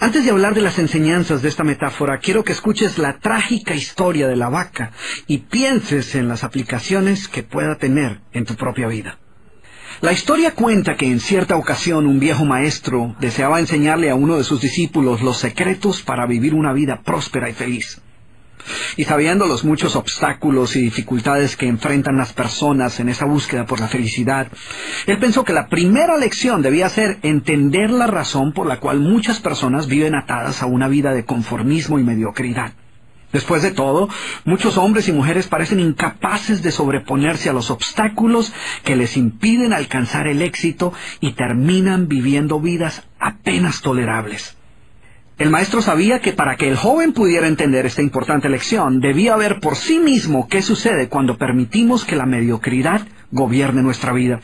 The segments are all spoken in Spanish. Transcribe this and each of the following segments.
Antes de hablar de las enseñanzas de esta metáfora, quiero que escuches la trágica historia de la vaca y pienses en las aplicaciones que pueda tener en tu propia vida. La historia cuenta que en cierta ocasión un viejo maestro deseaba enseñarle a uno de sus discípulos los secretos para vivir una vida próspera y feliz. Y sabiendo los muchos obstáculos y dificultades que enfrentan las personas en esa búsqueda por la felicidad, él pensó que la primera lección debía ser entender la razón por la cual muchas personas viven atadas a una vida de conformismo y mediocridad. Después de todo, muchos hombres y mujeres parecen incapaces de sobreponerse a los obstáculos que les impiden alcanzar el éxito y terminan viviendo vidas apenas tolerables. El maestro sabía que para que el joven pudiera entender esta importante lección, debía ver por sí mismo qué sucede cuando permitimos que la mediocridad gobierne nuestra vida.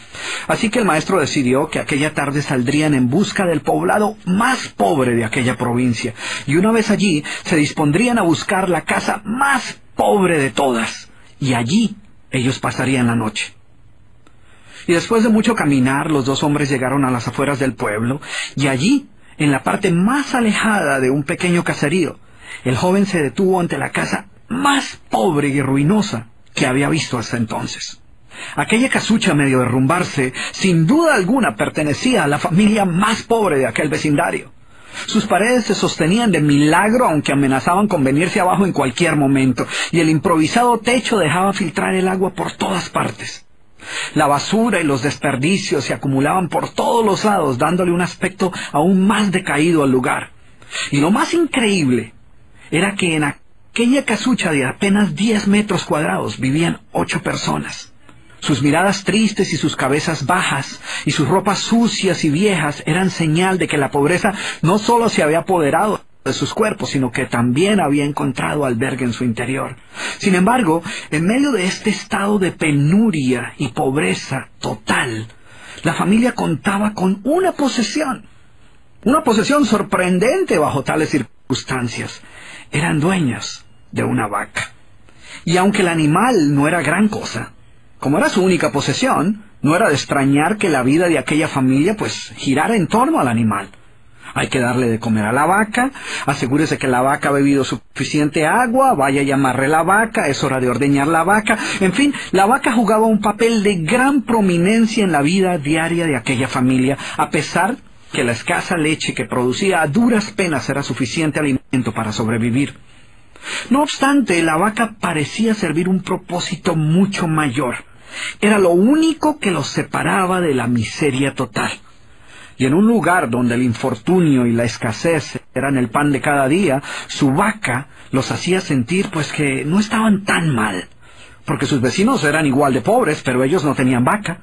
Así que el maestro decidió que aquella tarde saldrían en busca del poblado más pobre de aquella provincia, y una vez allí se dispondrían a buscar la casa más pobre de todas, y allí ellos pasarían la noche. Y después de mucho caminar, los dos hombres llegaron a las afueras del pueblo, y allí, en la parte más alejada de un pequeño caserío, el joven se detuvo ante la casa más pobre y ruinosa que había visto hasta entonces. Aquella casucha, medio derrumbarse, sin duda alguna pertenecía a la familia más pobre de aquel vecindario. Sus paredes se sostenían de milagro, aunque amenazaban con venirse abajo en cualquier momento, y el improvisado techo dejaba filtrar el agua por todas partes. La basura y los desperdicios se acumulaban por todos los lados, dándole un aspecto aún más decaído al lugar. Y lo más increíble era que en aquella casucha de apenas 10 metros cuadrados vivían 8 personas. Sus miradas tristes y sus cabezas bajas y sus ropas sucias y viejas eran señal de que la pobreza no solo se había apoderado de sus cuerpos, sino que también había encontrado albergue en su interior. Sin embargo, en medio de este estado de penuria y pobreza total, la familia contaba con una posesión sorprendente bajo tales circunstancias. Eran dueños de una vaca. Y aunque el animal no era gran cosa, como era su única posesión, no era de extrañar que la vida de aquella familia girara en torno al animal. Hay que darle de comer a la vaca, asegúrese que la vaca ha bebido suficiente agua, vaya y amarre la vaca, es hora de ordeñar la vaca. En fin, la vaca jugaba un papel de gran prominencia en la vida diaria de aquella familia, a pesar que la escasa leche que producía a duras penas era suficiente alimento para sobrevivir. No obstante, la vaca parecía servir un propósito mucho mayor. Era lo único que los separaba de la miseria total. Y en un lugar donde el infortunio y la escasez eran el pan de cada día, su vaca los hacía sentir que no estaban tan mal, porque sus vecinos eran igual de pobres, pero ellos no tenían vaca.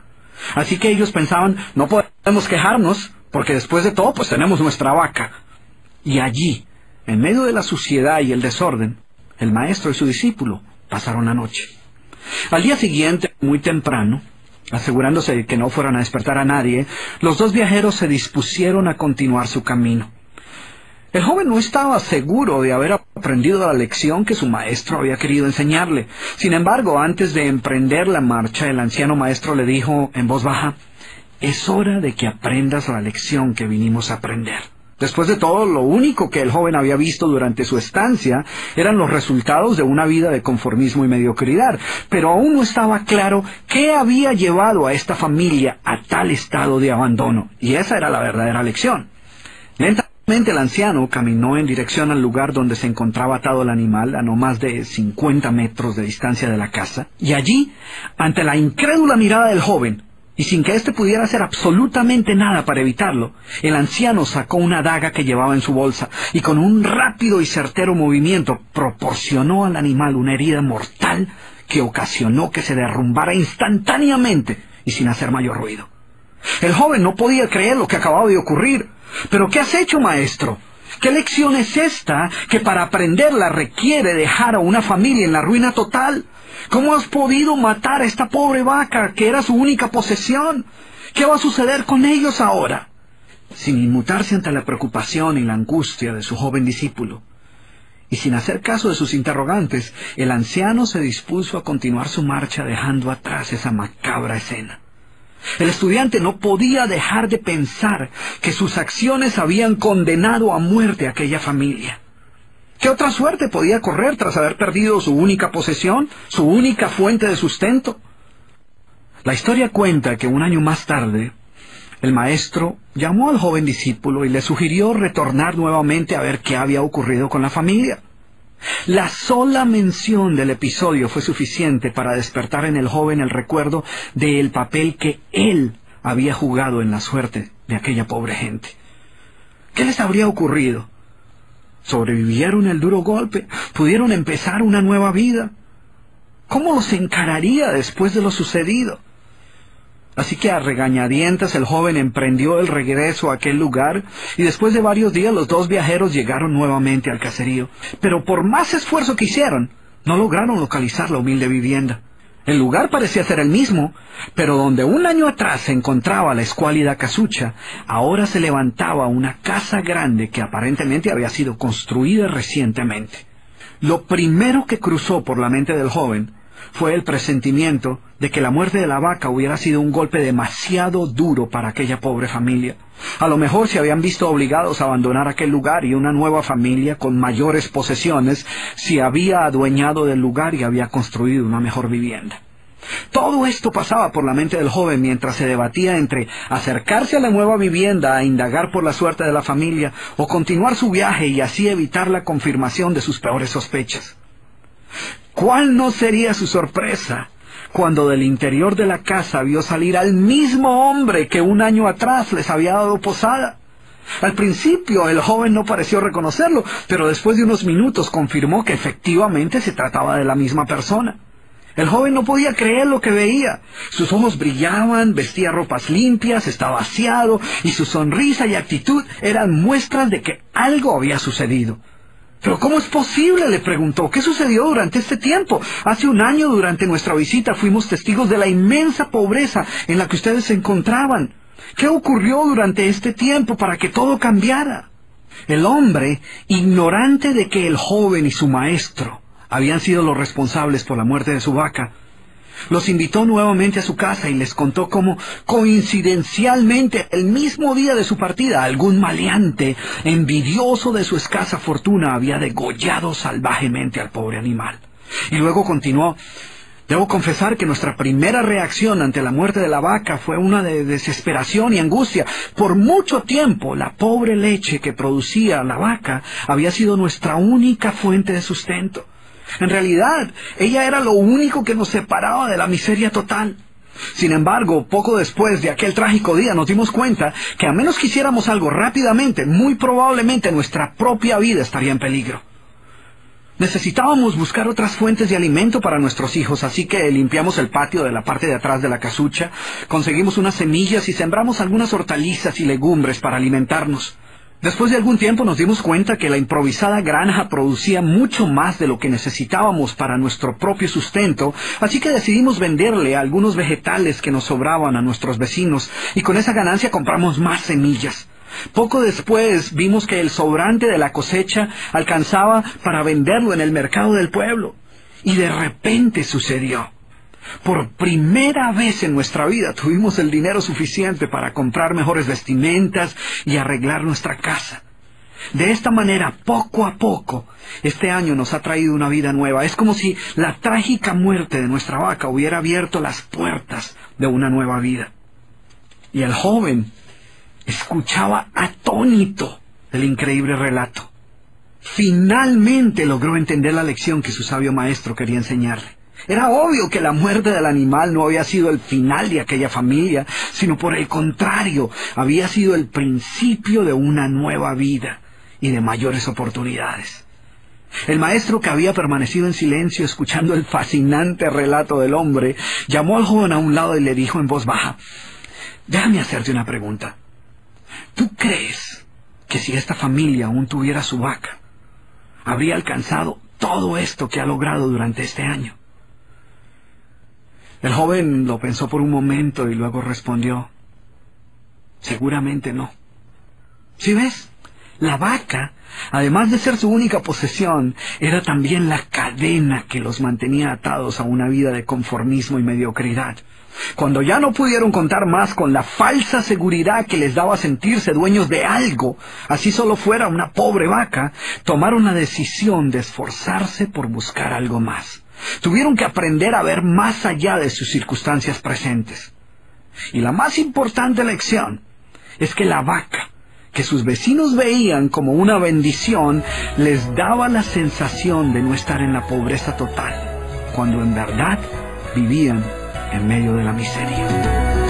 Así que ellos pensaban, no podemos quejarnos, porque después de todo tenemos nuestra vaca. Y allí, en medio de la suciedad y el desorden, el maestro y su discípulo pasaron la noche. Al día siguiente, muy temprano, asegurándose de que no fueran a despertar a nadie, los dos viajeros se dispusieron a continuar su camino. El joven no estaba seguro de haber aprendido la lección que su maestro había querido enseñarle. Sin embargo, antes de emprender la marcha, el anciano maestro le dijo en voz baja: «Es hora de que aprendas la lección que vinimos a aprender». Después de todo, lo único que el joven había visto durante su estancia eran los resultados de una vida de conformismo y mediocridad, pero aún no estaba claro qué había llevado a esta familia a tal estado de abandono, y esa era la verdadera lección. Lentamente el anciano caminó en dirección al lugar donde se encontraba atado el animal, a no más de 50 metros de distancia de la casa, y allí, ante la incrédula mirada del joven, y sin que éste pudiera hacer absolutamente nada para evitarlo, el anciano sacó una daga que llevaba en su bolsa y con un rápido y certero movimiento proporcionó al animal una herida mortal que ocasionó que se derrumbara instantáneamente y sin hacer mayor ruido. El joven no podía creer lo que acababa de ocurrir. «¿Pero qué has hecho, maestro? ¿Qué lección es esta que para aprenderla requiere dejar a una familia en la ruina total? ¿Cómo has podido matar a esta pobre vaca que era su única posesión? ¿Qué va a suceder con ellos ahora?» Sin inmutarse ante la preocupación y la angustia de su joven discípulo, y sin hacer caso de sus interrogantes, el anciano se dispuso a continuar su marcha dejando atrás esa macabra escena. El estudiante no podía dejar de pensar que sus acciones habían condenado a muerte a aquella familia. ¿Qué otra suerte podía correr tras haber perdido su única posesión, su única fuente de sustento? La historia cuenta que un año más tarde, el maestro llamó al joven discípulo y le sugirió retornar nuevamente a ver qué había ocurrido con la familia. La sola mención del episodio fue suficiente para despertar en el joven el recuerdo del papel que él había jugado en la suerte de aquella pobre gente. ¿Qué les habría ocurrido? ¿Sobrevivieron el duro golpe? ¿Pudieron empezar una nueva vida? ¿Cómo los encararía después de lo sucedido? Así que a regañadientes el joven emprendió el regreso a aquel lugar y después de varios días los dos viajeros llegaron nuevamente al caserío. Pero por más esfuerzo que hicieron, no lograron localizar la humilde vivienda. El lugar parecía ser el mismo, pero donde un año atrás se encontraba la escuálida casucha, ahora se levantaba una casa grande que aparentemente había sido construida recientemente. Lo primero que cruzó por la mente del joven fue el presentimiento de que la muerte de la vaca hubiera sido un golpe demasiado duro para aquella pobre familia. A lo mejor se habían visto obligados a abandonar aquel lugar y una nueva familia con mayores posesiones se había adueñado del lugar y había construido una mejor vivienda. Todo esto pasaba por la mente del joven mientras se debatía entre acercarse a la nueva vivienda a indagar por la suerte de la familia o continuar su viaje y así evitar la confirmación de sus peores sospechas. ¿Cuál no sería su sorpresa cuando del interior de la casa vio salir al mismo hombre que un año atrás les había dado posada? Al principio el joven no pareció reconocerlo, pero después de unos minutos confirmó que efectivamente se trataba de la misma persona. El joven no podía creer lo que veía. Sus ojos brillaban, vestía ropas limpias, estaba aseado, y su sonrisa y actitud eran muestras de que algo había sucedido. ¿Pero cómo es posible?, le preguntó. ¿Qué sucedió durante este tiempo? Hace un año, durante nuestra visita, fuimos testigos de la inmensa pobreza en la que ustedes se encontraban. ¿Qué ocurrió durante este tiempo para que todo cambiara? El hombre, ignorante de que el joven y su maestro habían sido los responsables por la muerte de su vaca, los invitó nuevamente a su casa y les contó cómo, coincidencialmente, el mismo día de su partida, algún maleante, envidioso de su escasa fortuna, había degollado salvajemente al pobre animal. Y luego continuó: debo confesar que nuestra primera reacción ante la muerte de la vaca fue una de desesperación y angustia. Por mucho tiempo, la pobre leche que producía la vaca había sido nuestra única fuente de sustento. En realidad, ella era lo único que nos separaba de la miseria total. Sin embargo, poco después de aquel trágico día nos dimos cuenta que a menos que hiciéramos algo rápidamente, muy probablemente nuestra propia vida estaría en peligro. Necesitábamos buscar otras fuentes de alimento para nuestros hijos, así que limpiamos el patio de la parte de atrás de la casucha, conseguimos unas semillas y sembramos algunas hortalizas y legumbres para alimentarnos. Después de algún tiempo nos dimos cuenta que la improvisada granja producía mucho más de lo que necesitábamos para nuestro propio sustento, así que decidimos venderle algunos vegetales que nos sobraban a nuestros vecinos, y con esa ganancia compramos más semillas. Poco después vimos que el sobrante de la cosecha alcanzaba para venderlo en el mercado del pueblo. Y de repente sucedió. Por primera vez en nuestra vida tuvimos el dinero suficiente para comprar mejores vestimentas y arreglar nuestra casa. De esta manera, poco a poco, este año nos ha traído una vida nueva. Es como si la trágica muerte de nuestra vaca hubiera abierto las puertas de una nueva vida. Y el joven escuchaba atónito el increíble relato. Finalmente logró entender la lección que su sabio maestro quería enseñarle. Era obvio que la muerte del animal no había sido el final de aquella familia, sino por el contrario, había sido el principio de una nueva vida y de mayores oportunidades. El maestro, que había permanecido en silencio escuchando el fascinante relato del hombre, llamó al joven a un lado y le dijo en voz baja: déjame hacerte una pregunta. ¿Tú crees que si esta familia aún tuviera su vaca, habría alcanzado todo esto que ha logrado durante este año? El joven lo pensó por un momento y luego respondió: seguramente no. ¿Sí ves? La vaca, además de ser su única posesión, era también la cadena que los mantenía atados a una vida de conformismo y mediocridad. Cuando ya no pudieron contar más con la falsa seguridad que les daba sentirse dueños de algo, así solo fuera una pobre vaca, tomaron la decisión de esforzarse por buscar algo más. Tuvieron que aprender a ver más allá de sus circunstancias presentes. Y la más importante lección es que la vaca, que sus vecinos veían como una bendición, les daba la sensación de no estar en la pobreza total, cuando en verdad vivían en medio de la miseria.